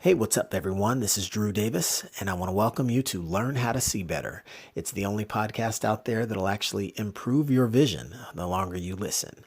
Hey, what's up, everyone? This is Drew Davis, and I want to welcome you to Learn How to See Better. It's the only podcast out there that'll actually improve your vision the longer you listen.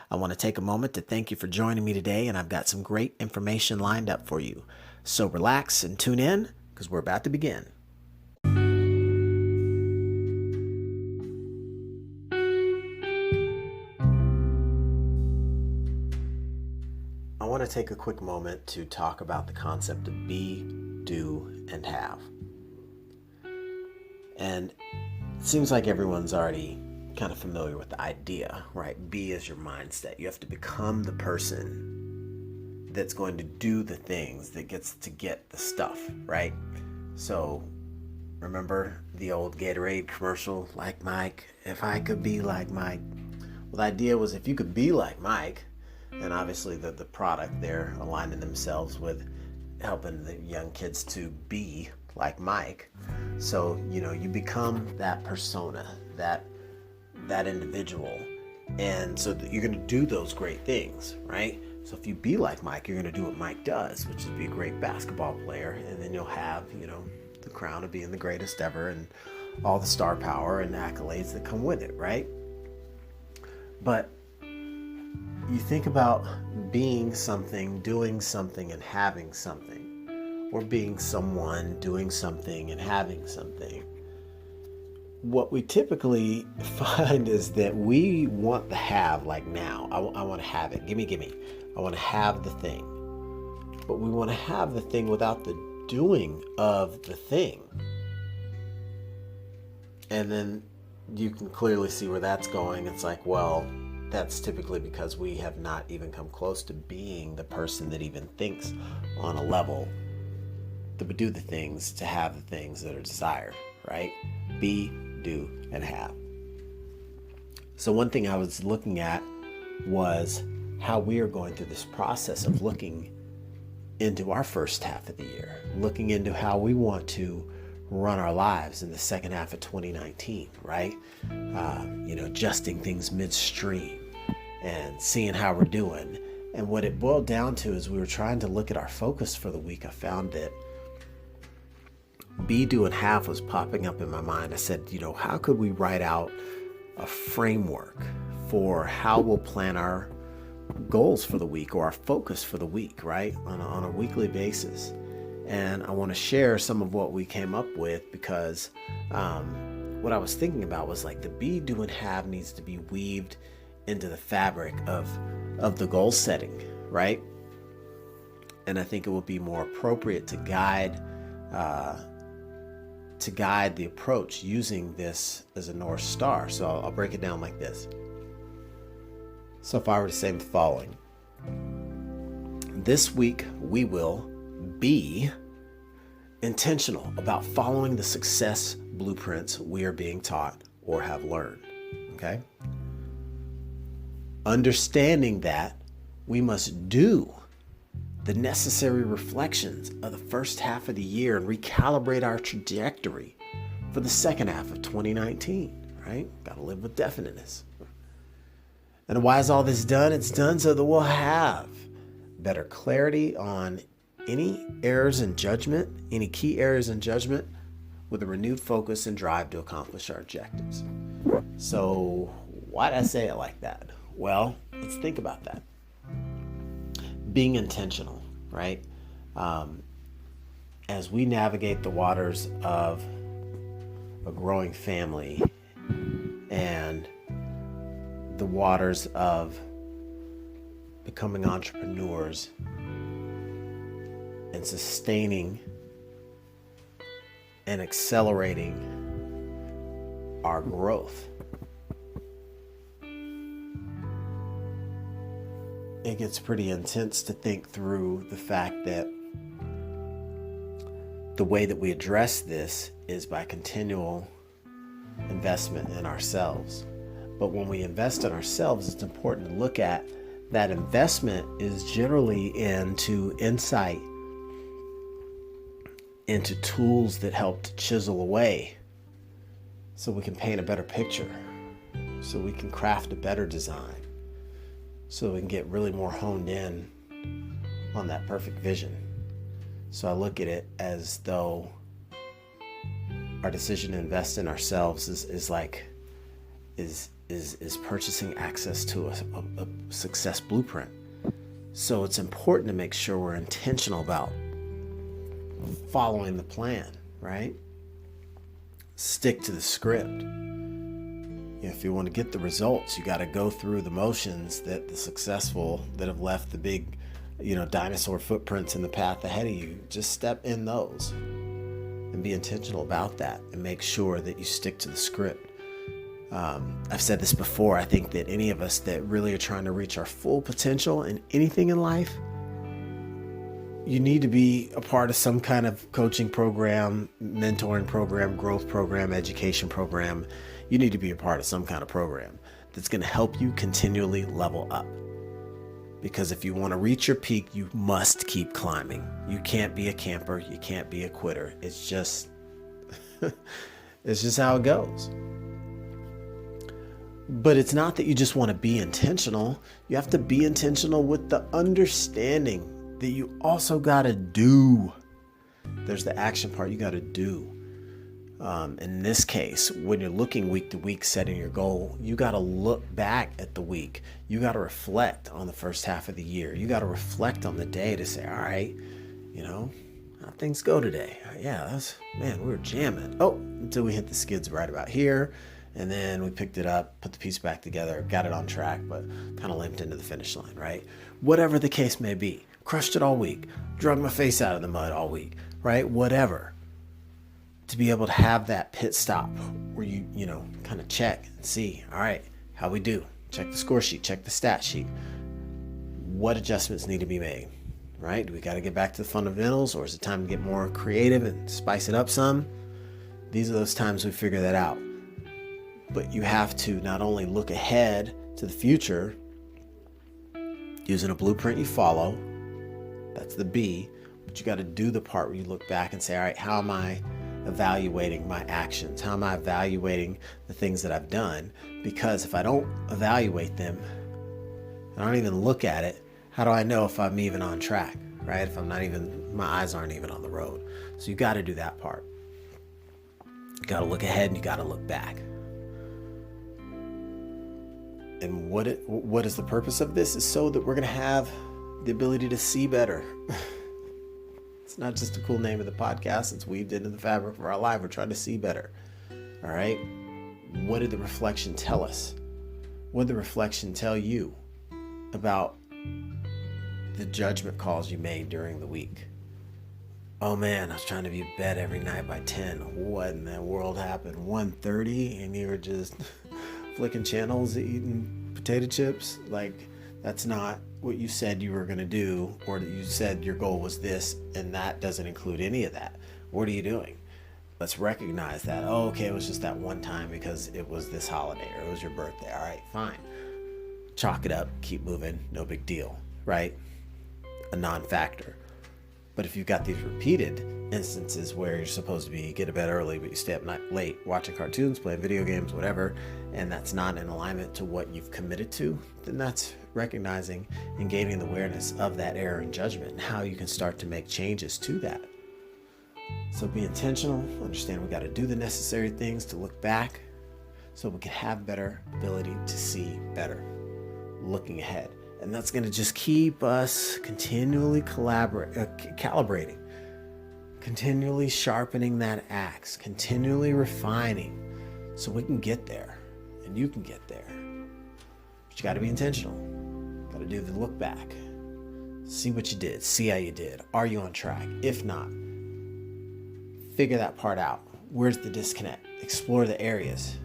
I want to take a moment to thank you for joining me today, and I've got some great information lined up for you. So relax and tune in, because we're about to begin. I want to take a quick moment to talk about the concept of be, do, and have. And it seems like everyone's already kind of familiar with the idea, right? Be is your mindset. You have to become the person that's going to do the things that gets to get the stuff, right? So remember the old Gatorade commercial, like Mike, if I could be like Mike. Well, the idea was if you could be like Mike, and obviously the product there aligning themselves with helping the young kids to be like Mike. So, you become that persona, that individual. And so you're going to do those great things, right? So if you be like Mike, you're going to do what Mike does, which is be a great basketball player. And then you'll have, the crown of being the greatest ever and all the star power and accolades that come with it, right? But you think about being something, doing something, and having something, or being someone, doing something, and having something. What we typically find is that we want the have, like now. I want to have it. Gimme. I want to have the thing. But we want to have the thing without the doing of the thing. And then you can clearly see where that's going. It's like, well, that's typically because we have not even come close to being the person that even thinks on a level that would do the things to have the things that are desired, right? Be, do, and have. So one thing I was looking at was how we are going through this process of looking into our first half of the year, looking into how we want to run our lives in the second half of 2019, right? Adjusting things midstream and seeing how we're doing. And what it boiled down to is we were trying to look at our focus for the week. I found that be, do, and have was popping up in my mind. I said, how could we write out a framework for how we'll plan our goals for the week or our focus for the week, right? On a weekly basis. And I want to share some of what we came up with because what I was thinking about was like the be, do, and have needs to be weaved into the fabric of the goal setting, right? And I think it would be more appropriate to guide the approach using this as a North Star. So I'll break it down like this. So if I were to say the following, this week we will be intentional about following the success blueprints we are being taught or have learned, okay? Understanding that we must do the necessary reflections of the first half of the year and recalibrate our trajectory for the second half of 2019, right? Got to live with definiteness. And why is all this done? It's done so that we'll have better clarity on any errors in judgment, any key areas in judgment, with a renewed focus and drive to accomplish our objectives. So why did I say it like that? Well, let's think about that. Being intentional, right? As we navigate the waters of a growing family and the waters of becoming entrepreneurs and sustaining and accelerating our growth, it gets pretty intense to think through the fact that the way that we address this is by continual investment in ourselves. But when we invest in ourselves, it's important to look at that investment is generally into insight, into tools that help to chisel away so we can paint a better picture, so we can craft a better design, so we can get really more honed in on that perfect vision. So I look at it as though our decision to invest in ourselves is purchasing access to a success blueprint. So it's important to make sure we're intentional about following the plan, right? Stick to the script. If you want to get the results, you got to go through the motions that the successful that have left the big, dinosaur footprints in the path ahead of you. Just step in those and be intentional about that and make sure that you stick to the script. I've said this before. I think that any of us that really are trying to reach our full potential in anything in life, you need to be a part of some kind of coaching program, mentoring program, growth program, education program. You need to be a part of some kind of program that's going to help you continually level up. Because if you want to reach your peak, you must keep climbing. You can't be a camper. You can't be a quitter. It's just, it's just how it goes. But it's not that you just want to be intentional. You have to be intentional with the understanding that you also got to do. There's the action part you got to do. In this case, when you're looking week to week, setting your goal, you got to look back at the week. You got to reflect on the first half of the year. You got to reflect on the day to say, all right, how things go today? Yeah, we were jamming. Oh, until we hit the skids right about here. And then we picked it up, put the piece back together, got it on track, but kind of limped into the finish line, right? Whatever the case may be. Crushed it all week. Drug my face out of the mud all week, right? Whatever. To be able to have that pit stop where you kind of check and see, all right, how we do. Check the score sheet, check the stat sheet. What adjustments need to be made, right? Do we got to get back to the fundamentals, or is it time to get more creative and spice it up some? These are those times we figure that out. But you have to not only look ahead to the future using a blueprint you follow, that's the B, but you got to do the part where you look back and say, all right, how am I evaluating my actions? How am I evaluating the things that I've done? Because if I don't evaluate them, I don't even look at it, how do I know if I'm even on track, right? If my eyes aren't even on the road. So you got to do that part. You got to look ahead and you got to look back. And what is the purpose of this? Is so that we're going to have the ability to see better. It's not just a cool name of the podcast. It's weaved into the fabric of our life. We're trying to see better. All right. What did the reflection tell us? What did the reflection tell you about the judgment calls you made during the week? Oh man, I was trying to be in bed every night by 10. What in the world happened? 1:30 and you were just flicking channels, eating potato chips? Like, that's not what you said you were going to do, or that you said your goal was this, and that doesn't include any of that. What are you doing? Let's recognize that. Oh, okay, it was just that one time because it was this holiday or it was your birthday. All right, fine. Chalk it up, keep moving, no big deal, right? A non-factor. But if you've got these repeated instances where you're supposed to be get to bed early, but you stay up night late watching cartoons, playing video games, whatever, and that's not in alignment to what you've committed to, then that's recognizing and gaining the awareness of that error in judgment and how you can start to make changes to that. So be intentional, understand we got to do the necessary things to look back so we can have better ability to see better, looking ahead. And that's going to just keep us continually calibrating, continually sharpening that axe, continually refining so we can get there and you can get there. But you got to be intentional. Got to do the look back. See what you did. See how you did. Are you on track? If not, figure that part out. Where's the disconnect? Explore the areas.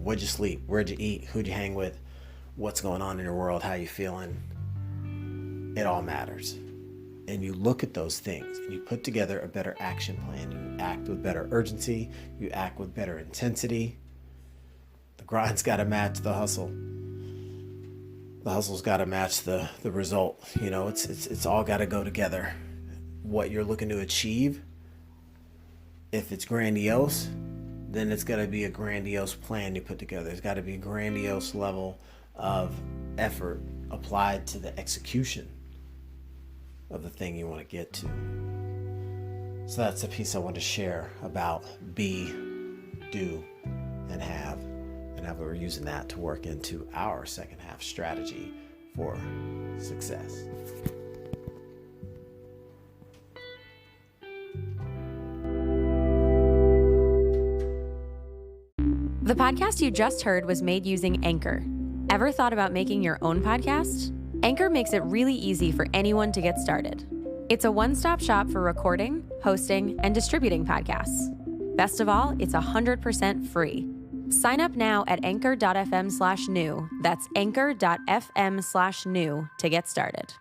What'd you sleep? Where'd you eat? Who'd you hang with? What's going on in your world? How you feeling? It all matters. And you look at those things and you put together a better action plan. You act with better urgency. You act with better intensity. The grind's got to match the hustle. The hustle's got to match the result. You know, it's all got to go together. What you're looking to achieve, if it's grandiose, then it's got to be a grandiose plan you put together. There's got to be a grandiose level of effort applied to the execution of the thing you want to get to. So that's a piece I want to share about be, do, and have, and how we're using that to work into our second half strategy for success. The podcast you just heard was made using Anchor. Ever thought about making your own podcast? Anchor makes it really easy for anyone to get started. It's a one-stop shop for recording, hosting, and distributing podcasts. Best of all, it's 100% free. Sign up now at anchor.fm/new. That's anchor.fm/new to get started.